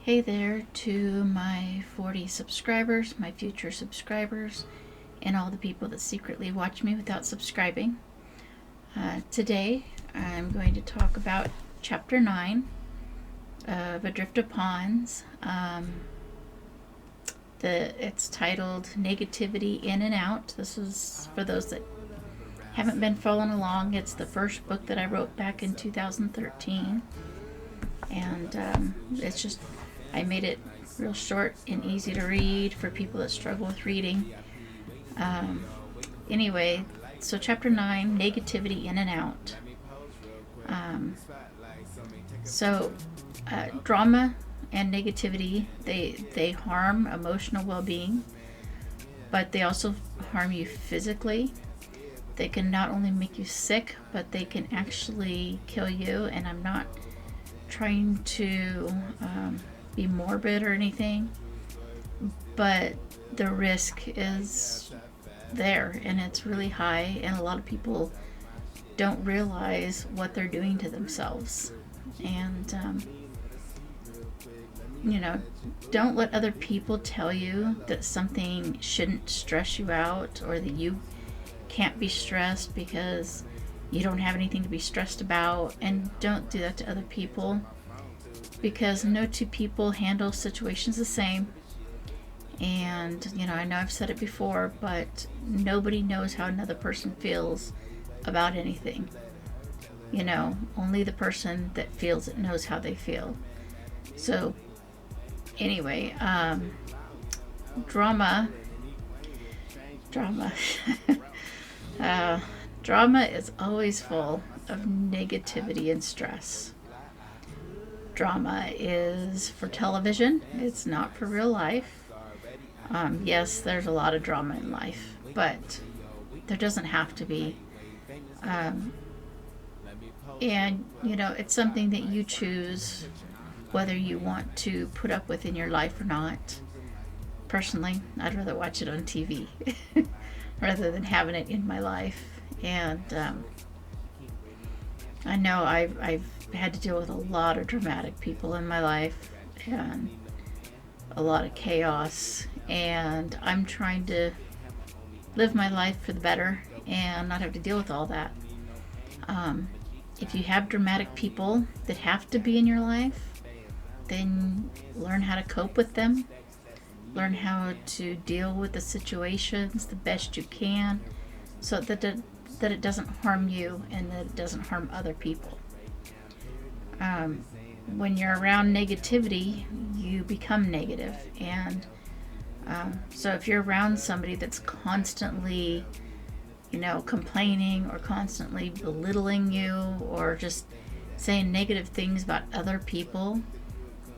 Hey there to my 40 subscribers, my future subscribers, and all the people that secretly watch me without subscribing. Today I'm going to talk about Chapter 9 of Adrift Ponds. It's titled Negativity In and Out. This is for those that haven't been following along. It's the first book that I wrote back in 2013. And it's just, I made it real short and easy to read for people that struggle with reading. Anyway, so Chapter 9, Negativity In and Out. Drama and negativity, they harm emotional well-being, but they also harm you physically. They can not only make you sick, but they can actually kill you. And I'm not trying to be morbid or anything, but the risk is there and it's really high, and a lot of people don't realize what they're doing to themselves. And don't let other people tell you that something shouldn't stress you out, or that you can't be stressed because you don't have anything to be stressed about. And don't do that to other people, because no two people handle situations the same. And I know I've said it before, but nobody knows how another person feels about anything. Only the person that feels it knows how they feel. So anyway, drama drama is always full of negativity and stress. Drama is for television. It's not for real life. Yes, there's a lot of drama in life, but there doesn't have to be. And it's something that you choose whether you want to put up with in your life or not. Personally, I'd rather watch it on TV rather than having it in my life. And I know I've had to deal with a lot of dramatic people in my life and a lot of chaos, and I'm trying to live my life for the better and not have to deal with all that. If you have dramatic people that have to be in your life, then learn how to cope with them. Learn how to deal with the situations the best you can, so that it doesn't harm you and that it doesn't harm other people. When you're around negativity, you become negative. And so if you're around somebody that's constantly complaining or constantly belittling you or just saying negative things about other people,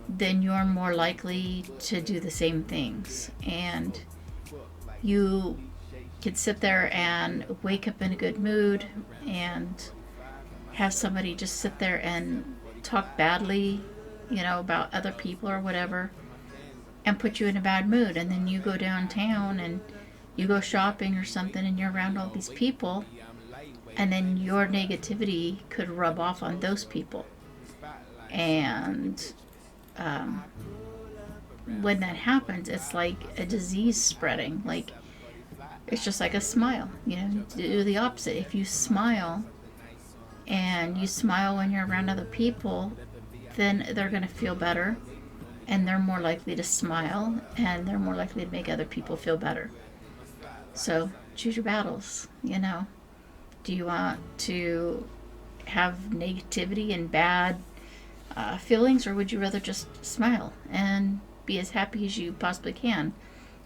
then you're more likely to do the same things. And you could sit there and wake up in a good mood and have somebody just sit there and talk badly, about other people or whatever, and put you in a bad mood. And then you go downtown and you go shopping or something, and you're around all these people, and then your negativity could rub off on those people. And when that happens, it's like a disease spreading. Like, it's just like a smile. Do the opposite. If you smile, and you smile when you're around other people, then they're going to feel better, and they're more likely to smile, and they're more likely to make other people feel better. So choose your battles. Do you want to have negativity and bad feelings, or would you rather just smile and be as happy as you possibly can?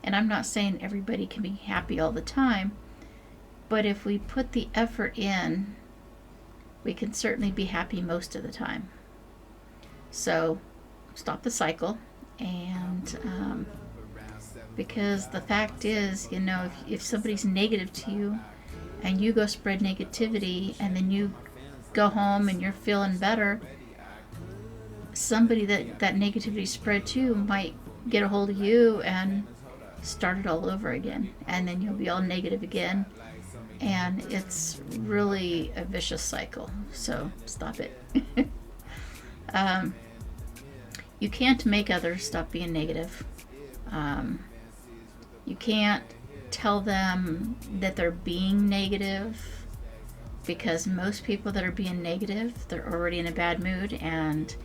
And I'm not saying everybody can be happy all the time, but if we put the effort in, we can certainly be happy most of the time. So stop the cycle. And because the fact is, if somebody's negative to you and you go spread negativity, and then you go home and you're feeling better, somebody that negativity spread to might get a hold of you and start it all over again, and then you'll be all negative again, and it's really a vicious cycle. So stop it. you can't make others stop being negative. You can't tell them that they're being negative, because most people that are being negative, they're already in a bad mood, and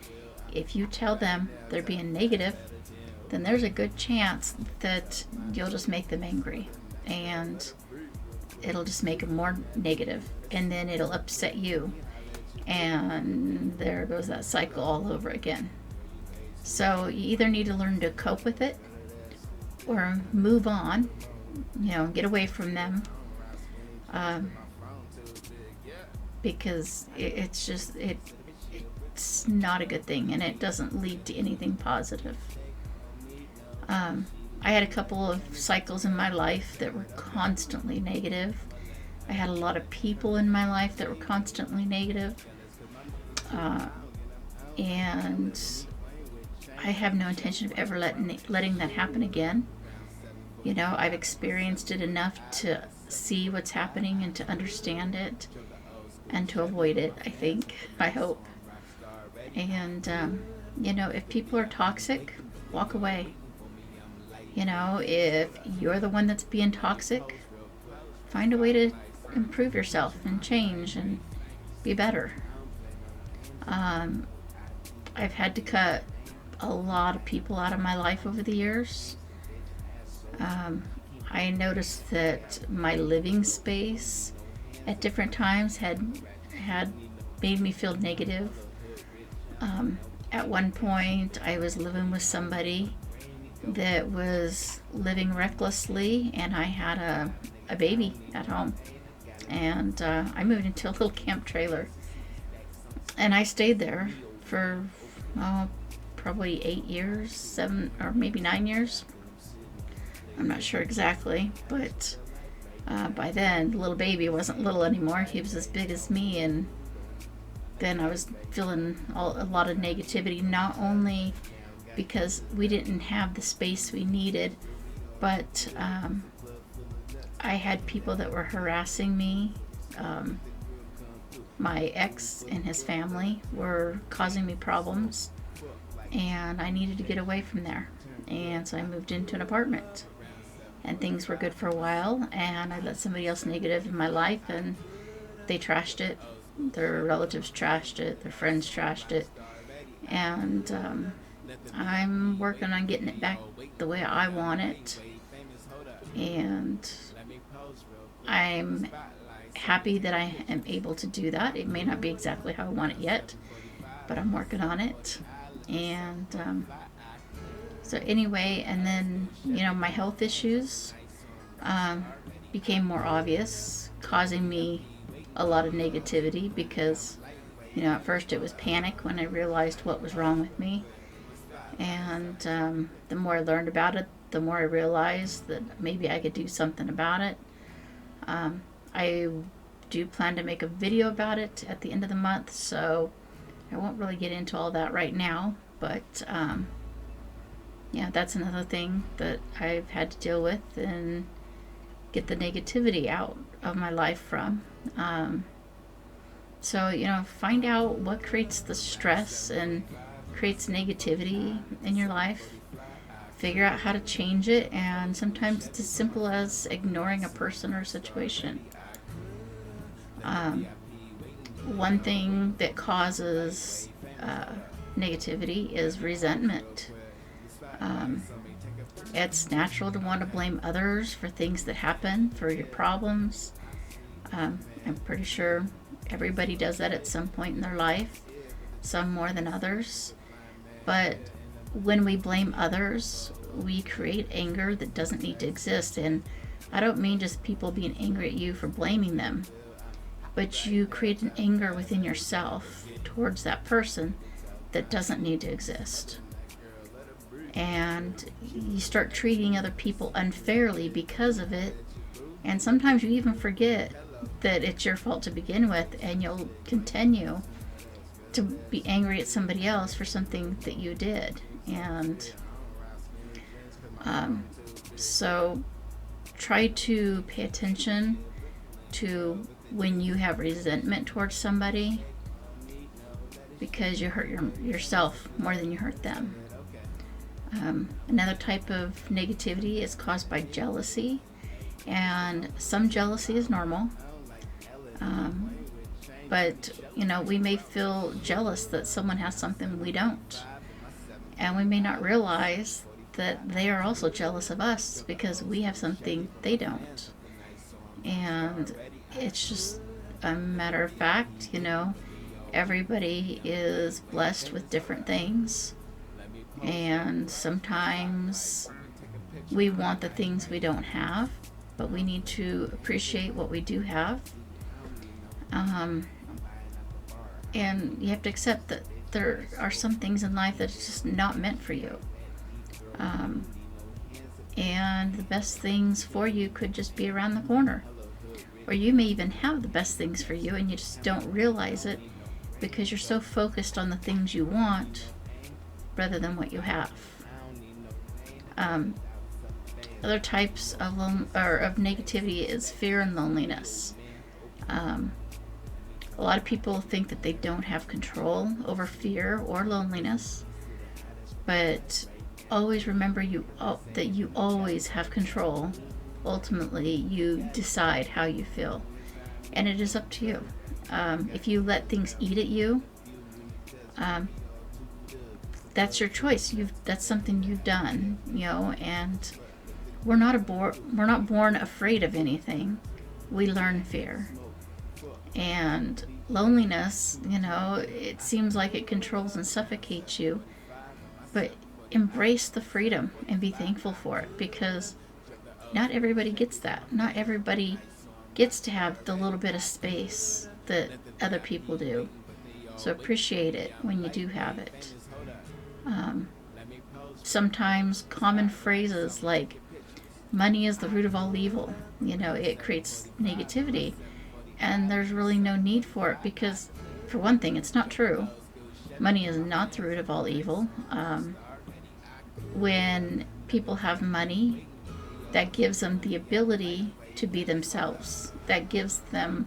if you tell them they're being negative, then there's a good chance that you'll just make them angry, and it'll just make them more negative, and then it'll upset you, and there goes that cycle all over again. So you either need to learn to cope with it or move on, get away from them, because it's not a good thing, and it doesn't lead to anything positive. I had a couple of cycles in my life that were constantly negative. I had a lot of people in my life that were constantly negative. And I have no intention of ever letting that happen again. I've experienced it enough to see what's happening and to understand it and to avoid it, I hope. And, if people are toxic, walk away. If you're the one that's being toxic, find a way to improve yourself and change and be better. I've had to cut a lot of people out of my life over the years. I noticed that my living space at different times had made me feel negative. At one point, I was living with somebody that was living recklessly, and I had a baby at home. And I moved into a little camp trailer. And I stayed there for probably 8 years, 7 or maybe 9 years. I'm not sure exactly, but by then, the little baby wasn't little anymore. He was as big as me, and then I was feeling a lot of negativity, not only because we didn't have the space we needed, but I had people that were harassing me. My ex and his family were causing me problems, and I needed to get away from there. And so I moved into an apartment, and things were good for a while, and I let somebody else negative in my life, and they trashed it. Their relatives trashed it, their friends trashed it, and I'm working on getting it back the way I want it, and I'm happy that I am able to do that. It may not be exactly how I want it yet, but I'm working on it. And so anyway, and then my health issues became more obvious, causing me a lot of negativity, because at first it was panic when I realized what was wrong with me, and the more I learned about it, the more I realized that maybe I could do something about it. I do plan to make a video about it at the end of the month, so I won't really get into all that right now, but that's another thing that I've had to deal with and get the negativity out of my life from. So find out what creates the stress and creates negativity in your life. Figure out how to change it, and sometimes it's as simple as ignoring a person or a situation. One thing that causes negativity is resentment. It's natural to want to blame others for things that happen, for your problems. I'm pretty sure everybody does that at some point in their life, some more than others. But when we blame others, we create anger that doesn't need to exist. And I don't mean just people being angry at you for blaming them, but you create an anger within yourself towards that person that doesn't need to exist. And you start treating other people unfairly because of it. And sometimes you even forget that it's your fault to begin with, and you'll continue to be angry at somebody else for something that you did. And so try to pay attention to when you have resentment towards somebody, because you hurt yourself more than you hurt them. Another type of negativity is caused by jealousy, and some jealousy is normal. But we may feel jealous that someone has something we don't, and we may not realize that they are also jealous of us because we have something they don't. And it's just a matter of fact, everybody is blessed with different things, and sometimes we want the things we don't have, but we need to appreciate what we do have. And you have to accept that there are some things in life that's just not meant for you. And the best things for you could just be around the corner. Or you may even have the best things for you and you just don't realize it because you're so focused on the things you want rather than what you have. Other types of negativity is fear and loneliness. A lot of people think that they don't have control over fear or loneliness, but always remember that you always have control. Ultimately, you decide how you feel, and it is up to you. If you let things eat at you, that's your choice. That's something you've done, and we're not born afraid of anything. We learn fear. And loneliness, it seems like it controls and suffocates you, but embrace the freedom and be thankful for it, because not everybody gets that. Not everybody gets to have the little bit of space that other people do. So appreciate it when you do have it. Sometimes common phrases like money is the root of all evil, it creates negativity. And there's really no need for it because, for one thing, it's not true. Money is not the root of all evil. When people have money, that gives them the ability to be themselves. That gives them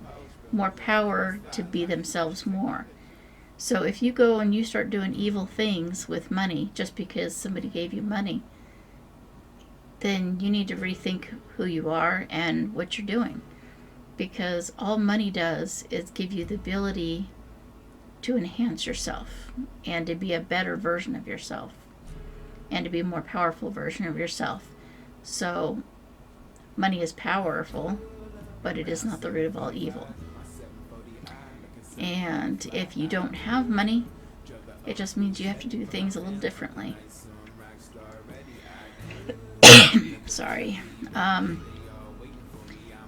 more power to be themselves more. So if you go and you start doing evil things with money just because somebody gave you money, then you need to rethink who you are and what you're doing. Because all money does is give you the ability to enhance yourself and to be a better version of yourself and to be a more powerful version of yourself. So money is powerful, but it is not the root of all evil. And if you don't have money, it just means you have to do things a little differently. Sorry.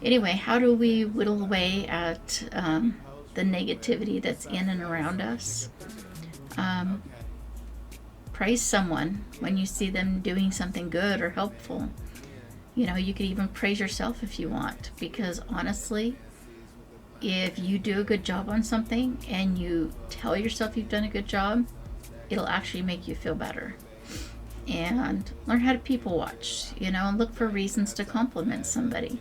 Anyway, how do we whittle away at the negativity that's in and around us? Praise someone when you see them doing something good or helpful. You could even praise yourself if you want, because honestly, if you do a good job on something and you tell yourself you've done a good job, it'll actually make you feel better. And learn how to people watch, and look for reasons to compliment somebody.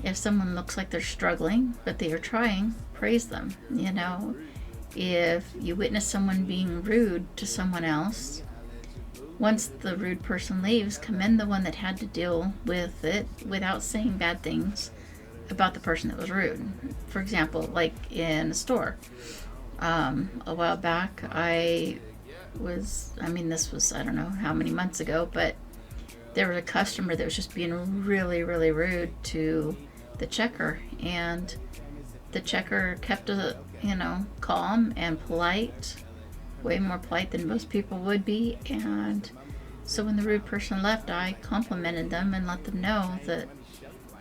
If someone looks like they're struggling, but they are trying, praise them. If you witness someone being rude to someone else, once the rude person leaves, commend the one that had to deal with it without saying bad things about the person that was rude. For example, like in a store. A while back, this was, I don't know how many months ago, but there was a customer that was just being really, really rude to the checker, and the checker kept calm and polite, way more polite than most people would be. And so when the rude person left, I complimented them and let them know that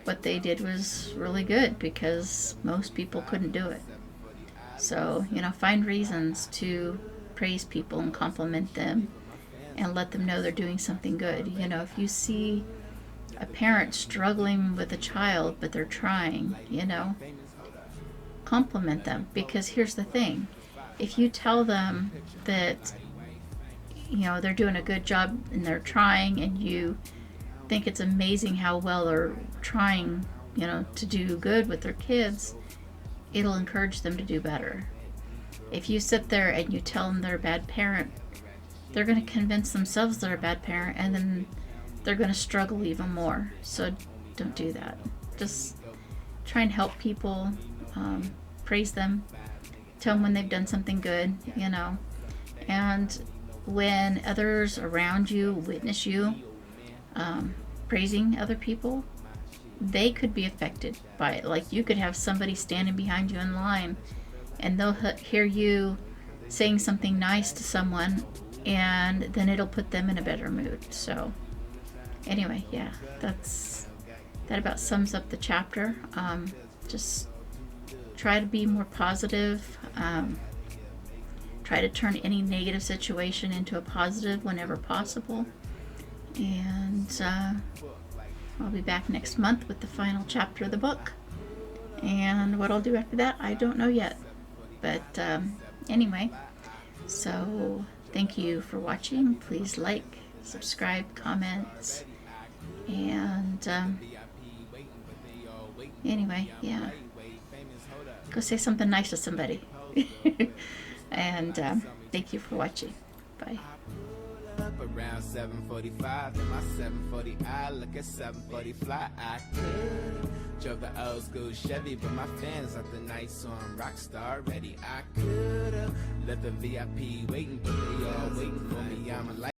what they did was really good, because most people couldn't do it. So, find reasons to praise people and compliment them and let them know they're doing something good. If you see a parent struggling with a child, but they're trying, compliment them. Because here's the thing. If you tell them that, they're doing a good job and they're trying, and you think it's amazing how well they're trying, to do good with their kids, it'll encourage them to do better. If you sit there and you tell them they're a bad parent, they're going to convince themselves they're a bad parent, and then they're going to struggle even more. So don't do that. Just try and help people, praise them, tell them when they've done something good, you know. And when others around you witness you praising other people, they could be affected by it. Like, you could have somebody standing behind you in line, and they'll hear you saying something nice to someone, and then it'll put them in a better mood. So anyway, yeah, that about sums up the chapter. Just try to be more positive. Try to turn any negative situation into a positive whenever possible. And I'll be back next month with the final chapter of the book. And what I'll do after that, I don't know yet. But anyway, so thank you for watching. Please like, subscribe, comment, and anyway, yeah, go say something nice to somebody. And thank you for watching. Bye. Around 7:45 in my 740i, look at 740 fly. I could drove the old school Chevy, but my fans are the night, so I'm rock star ready. I could've left the VIP waiting, but they all waiting for me. I'm a